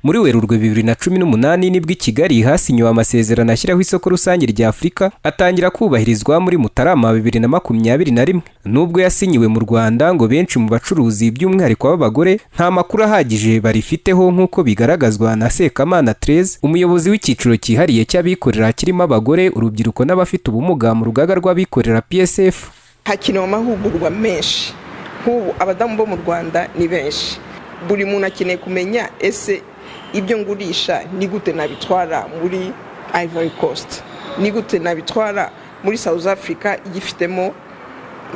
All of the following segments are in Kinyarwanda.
Muri Werurwe 2018 nibwo i Kigali hasinywe amasezerano ashyiraho isoko rusange rya Afurika atangira kubahirizwa muri Mutarama 2021. Nubwo yasinyiwe mu Rwanda ngo benshi mu bacuruzi by'umwihariko b'abagore nta makuru ahagije barifiteho nk'uko bigaragazwa na Sekamana Therese, umuyobozi w'icyiciro cyihariye cy'abikorera kirimo abagore, urubyiruko n'abafite ubumuga mu rugaga rw'abikorera PSF. Hakenewe amahugurwa menshi, nk'ubu abadamu bo mu Rwanda ni benshi, buri muntu akeneye kumenya ese ibyo ngurisha ni gute nabitwara muri Ivory Coast, ni gute nabitwara muri South Africa igifitemo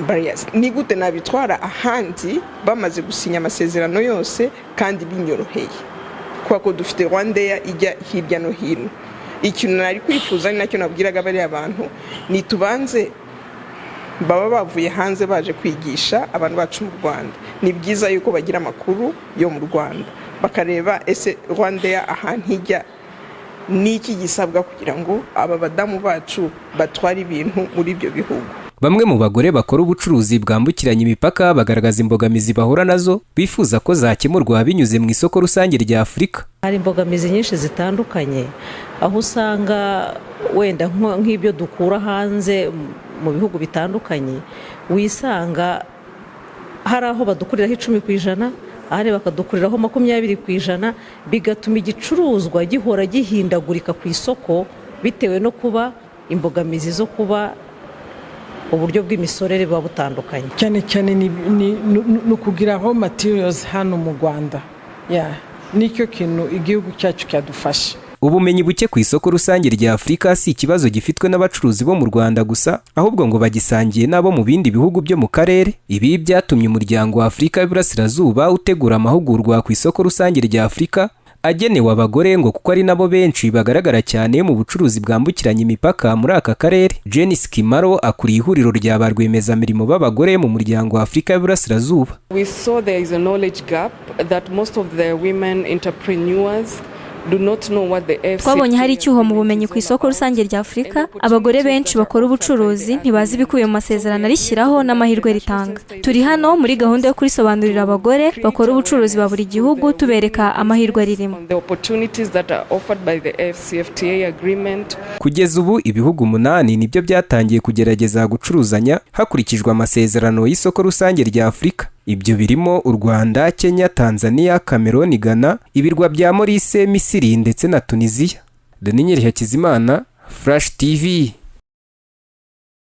barriers, ni gute nabitwara ahandi bamaze gusinya amasezerano yose kandi binyoroheye, kuko dufite Rwandair ijya hirya no hino. Ikintu nari kwifuza ni nacyo nabwiraga bari abantu, ni tubanze baba bavuye hanze baje kwigisha abantu bacu mu Rwanda, ni byiza yuko bagira amakuru yo mu Rwanda bakareba ese Rwandair ahantu ijya niki gisabwa kugira ngo aba badamu bacu batwara ibintu muri ibyo bihugu. Bamwe mu bagore bakora ubucuruzi bwambukiranya imipaka bagaragaza imbogamizi bahura nazo, bifuza ko zakemurwa binyuze mu isoko rusange rya Afurika. Hari imbogamizi nyinshi zitandukanye, aho usanga wenda nk'ibyo dukura hanze mu bihugu bitandukanye wisanga hari aho badukuriraho 10%, ahari bakadukuriraho 20%, bigatuma igicuruzwa gihora gihindagurika ku isoko bitewe no kuba imbogamizi zo kuba uburyo bw'imisorere buba butandukanye. Cyane ni kugira raw materials hano mu Rwanda, nicyo kintu igihugu cyacu cyadufasha. Ubumenyi buke ku isoko rusange rya Afurika si ikibazo gifitwe n'abacuruzi bo mu Rwanda gusa, ahubwo ngo bagisangiye nabo mu bindi bihugu byo mu karere. Ibi byatumye umuryango wa Afurika y'Iburasirazuba utegura amahugurwa ku isoko rusange rya Afurika agenewe abagore, ngo kuko ari nabo benshi bagaragara cyane mu bucuruzi bwambukiranya imipaka muri aka karere. Janice Kimaro akuriye ihuriro rya ba rwiyemezamirimo b'abagore mu muryango wa Afurika y'Iburasirazuba. We saw there is a knowledge gap that most of the women entrepreneurs twabonye hari icyuho mu bumenyi ku isoko rusange rya Afurika. Abagore benshi bakora ubucuruzi ntibazi ibikubiye mu masezerano rishyiraho n'amahirwe ritanga. Turi hano muri gahunda yo kurisobanurira abagore bakora ubucuruzi ba buri gihugu, tubereka amahirwe ririmo. Kugeza ubu ibihugu 8 nibyo byatangiye kugerageza gucuruzanya hakurikijwe amasezerano y'isoko rusange rya Afurika. Ibyo birimo u Rwanda, Kenya, Tanzania, Cameroon, Ghana, ibirwa bya Maurice, Misiri ndetse na Tunisia. Daniel Hakizimana, Flash TV.